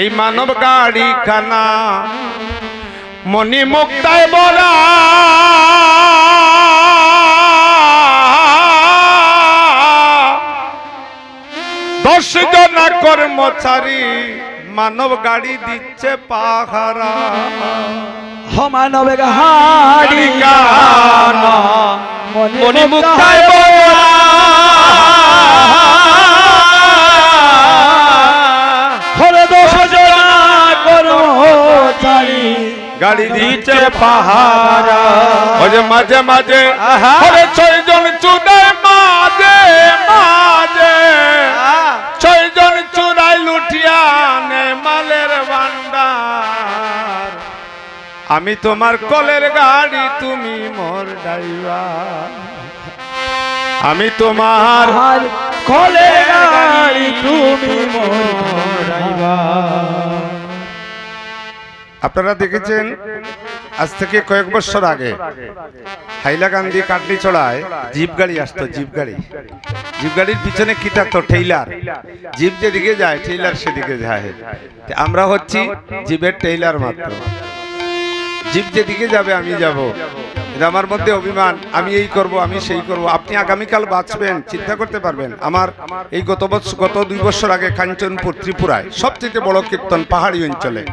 এই মানব গাড়ি খানা মনি মুক্তায় বলা দশ জনা কর্মচারী মানব গাড়ি দিচ্ছে পাহারা মানব গাড়ি খানা মনি মুক্তায় বলা গাড়ি দিচ্ছে পাহারা ওরে মাঝে মাঝে ওরে 6 জন চুরাই মাঝে মাঝে 6 জন চুরাই লুটিয়া নে মালের ভান্ডার আমি তোমার কলের গাড়ি তুমি মোর ড্রাইভার আমি তোমার কলের গাড়ি তুমি মোর ড্রাইভার। আপনারা দেখেছেন আজ থেকে কয়েক বছর আগে হাইলাকান্দি কাটলি চড়ায় জিপ গাড়ি আসতো জিপ গাড়ির পিছনে কি থাকতো টেইলার জিপ যেদিকে যায় টেইলার সেদিকে যায় আমরা হচ্ছি জিপের টেইলার মাত্র জিপ যেদিকে যাবে আমি যাব এটা আমার মধ্যে অভিমান আমি এই করব আমি সেই করব আপনি আগামীকাল বাঁচবেন চিন্তা করতে পারবেন আমার এই গত 2 বছর আগে কাঞ্চনপুর ত্রিপুরায় সবচেয়ে বড় কীর্তন পাহাড়ি অঞ্চলে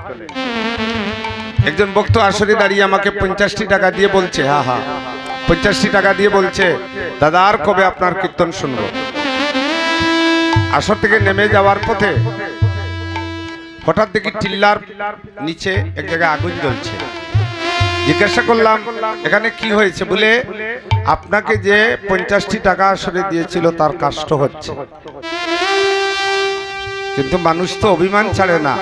একজন ভক্ত আসরে দাঁড়িয়ে আমাকে 50টি টাকা দিয়ে বলছে 50টি টাকা দিয়ে বলছে দাদা আর কবে আপনার কীর্তন শুনবো আসর থেকে নেমে যাওয়ার পথে হঠাৎ দেখি টিল্লার নিচে এক জায়গায় আগুন জ্বলছে জিজ্ঞাসা করলাম এখানে কি হয়েছে বলে আপনাকে যে 50টি টাকা আসরে দিয়েছিল তার কষ্ট হচ্ছে কিন্তু মানুষ তো অভিমান ছাড়ে না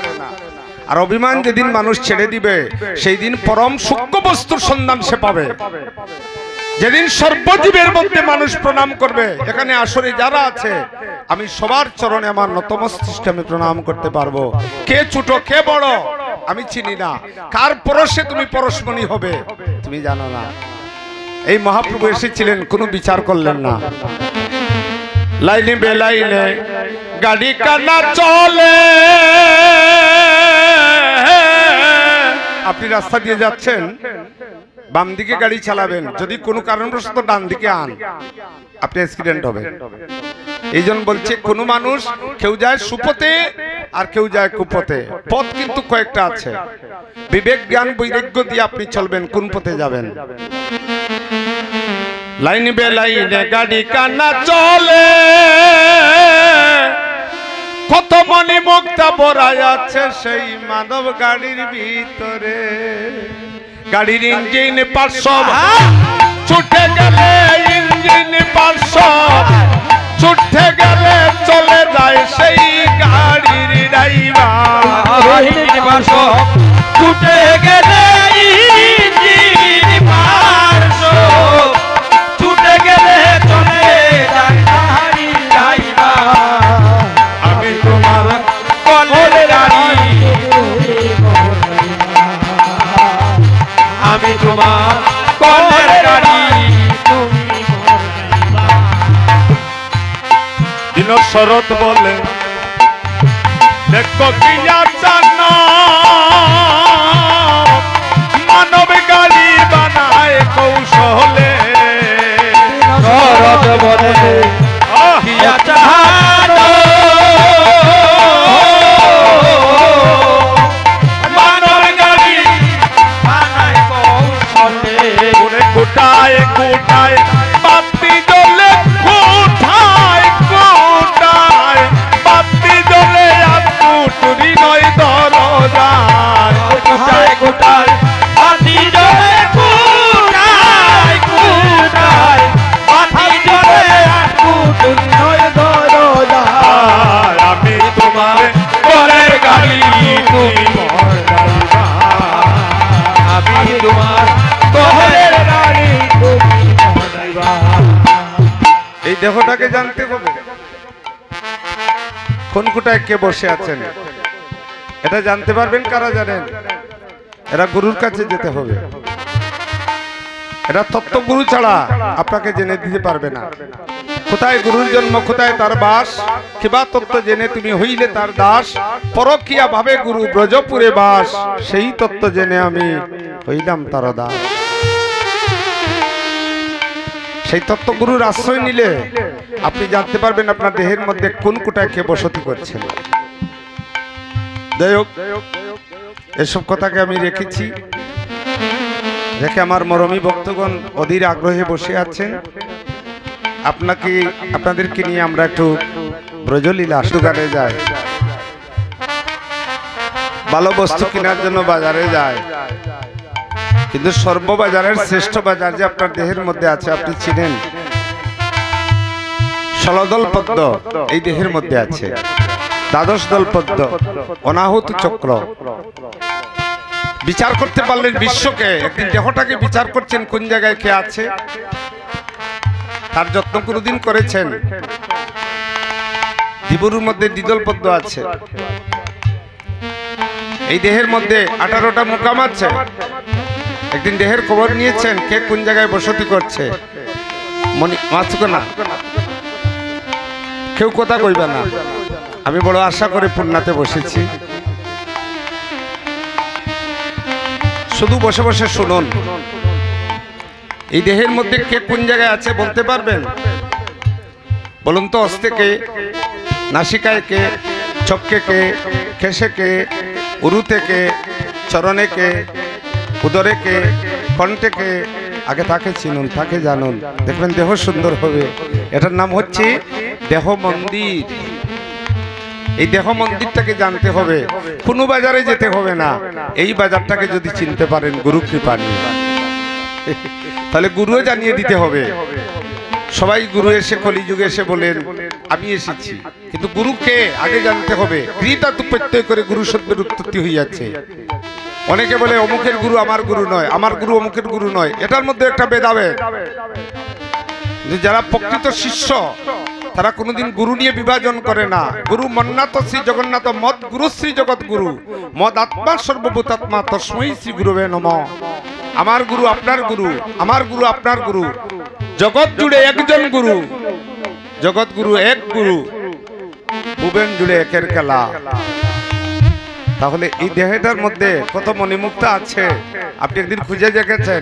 আর অভিমান যেদিন মানুষ ছেড়ে দিবে সেই দিন পরম সূক্ষ্ম বস্তুর সন্ধান সে পাবে যেদিন সর্বজীবের মধ্যে মানুষ প্রণাম করবে এখানে আসরে যারা আছে আমি সবার চরণে আমার নতমস্তকে আমি প্রণাম করতে পারবো কে ছোট কে বড় আমি চিনি না কার পরশে তুমি পরশমণি হবে তুমি জানো না এই মহাপ্রভু এসেছিলেন কোনো বিচার করলেন না লাইনে বেলাইনে গাড়ি কানা চলে আপনি রাস্তা দিয়ে যাচ্ছেন বাম দিকে গাড়ি চালাবেন যদি কোনো কারণবশত ডান দিকে আন আপনি অ্যাক্সিডেন্ট হবে এইজন্য বলছে কোন মানুষ কেউ যায় সুপথে আর কেউ যায় কুপথে পথ কিন্তু কয়েকটা আছে বিবেক জ্ঞান বৈরাগ্য দিয়ে আপনি চলবেন কোন পথে যাবেন লাইন বে লাইনে গাড়ি কানা চলে কত মনি মুক্তা বড়াই আছে সেই মানব গাড়ির ভিতরে গাড়ির ইঞ্জিন 500 ছুটে গেলে ইঞ্জিন 500 ছুটে গেলে চলে যায় সেই গাড়ির ড্রাইভার 500 ছুটে গেলে ইঞ্জিন 500 ছুটে গেলে চলে যায় গাড়ির ড্রাইভার আমি তোমার কলের গাড়ি আমি তোমার কলের গাড়ি দিন শরৎ বলে দেখো কি জানো মানব গাড়ি বানায় কৌশলে শরৎ বলে কি জানো মানব গাড়ি বানায় কৌশলে কোটায় কোটায় বাতি জ্বলে কোটায় কোটায় বাতি জ্বলে আপু চুরি নয় দরজার কোটায় কোটায় বাতি জ্বলে কোটায় কোটায় বাতি জ্বলে আপু চুরি নয় দরজার আমি তোমার কলের গাড়ি তুমি মোর ড্রাইভার আমি তোমার কলের গাড়ি তুমি মোর ড্রাইভার। এই দেহটাকে জানতে হবে কোন কোটায় কে বসে আছেন এটা জানতে পারবেন কারা জানেন এরা গুরুর কাছে যেতে হবে এরা তত্ত্বগুরু ছাড়া আপনাকে জেনে দিতে পারবে না কোথায় গুরুর জন্ম, কোথায় তার বাস, কিবা তত্ত্ব জেনে তুমি হইলে তার দাস। পরকিয়া ভাবে গুরু ব্রজপুরে বাস, সেই তত্ত্ব জেনে আমি হইলাম তার দাস। সেই তত্ত্ব গুরুর আশ্রয় নিলে আপনি জানতে পারবেন আপনার দেহের মধ্যে কোন কোটায় কে বসতি করছেন। যাই হোক, এসব কথাকে আমি রেখেছি, রেখে আমার মরমী ভক্তগণ অধীর আগ্রহে বসে আছেন। আপনাদেরকে নিয়ে আমরা একটু ব্রজলীলা দোকানে যাই, ভালো বস্তু কেনার জন্য বাজারে যায়, কিন্তু সর্ববাজারের শ্রেষ্ঠ বাজার যে আপনার দেহের মধ্যে আছে আপনি চিনেন, ষোলদল পদ্ম এই দেহের মধ্যে আছে, দ্বাদশ দল পদ্ম, অনাহুত চক্র। বিচার করতে পারলেন বিশ্বকে, একদিন দেহটাকে বিচার করছেন কোন জায়গায় কে আছে, তার যত্ন কোনদিন করেছেন। দিবরুর মধ্যে দ্বিদল পদ্ম আছে, এই দেহের মধ্যে 18টা মুকাম আছে, একদিন দেহের খবর নিয়েছেন কে কোন জায়গায় বসতি করছে। না কেউ কথা কইবা না, আমি বড় আশা করে পূর্ণাতে বসেছি, শুধু বসে বসে শুনুন। এই দেহের মধ্যে কে কোন জায়গায় আছে বলতে পারবেন? বলুন তো, হস্তে কে, নাসিকায় কে, চক্ষে কে, কেশে কে, উরুতে কে, চরণে কে, উদরে কে, কণ্ঠে কে। আগে তাকে চিনুন, তাকে জানুন, দেখবেন দেহ সুন্দর হবে। এটার নাম হচ্ছে দেহ মন্দির। এই দেহ মন্দিরটাকে জানতে হবে, কোনো বাজারে যেতে হবে না। এই বাজারটাকে যদি চিনতে পারেন গুরু কৃপা নিয়ে, তাহলে গুরুও জানিয়ে দিতে হবে। সবাই গুরু এসে কলিযুগে এসে বলেন আমি এসেছি, কিন্তু গুরুকে আগে জানতে হবে। ক্রিয়া তো প্রত্যয় করে গুরু শব্দের উৎপত্তি হইয়াছে। অনেকে বলে অমুকের গুরু আমার গুরু নয়, আমার গুরু অমুকের গুরু নয়, এটার মধ্যে একটা ভেদাভেদ। যারা প্রকৃত শিষ্য তারা কোনোদিন গুরু নিয়ে বিভাজন করে না। গুরু মন্নাথ শ্রী জগন্নাথ, মদ গুরু শ্রী জগৎ গুরু, মদ আত্মা সর্বভূতাত্মা, তস্মৈ শ্রী গুরুবে নমঃ। আমার গুরু আপনার গুরু, আমার গুরু আপনার গুরু, জগৎ জুড়ে একজন গুরু, জগৎ গুরু এক গুরু, ভুবন জুড়ে একের খেলা। তাহলে এই দেহটার মধ্যে কত মণিমুক্তা আছে আপনি একদিন খুঁজে দেখেছেন?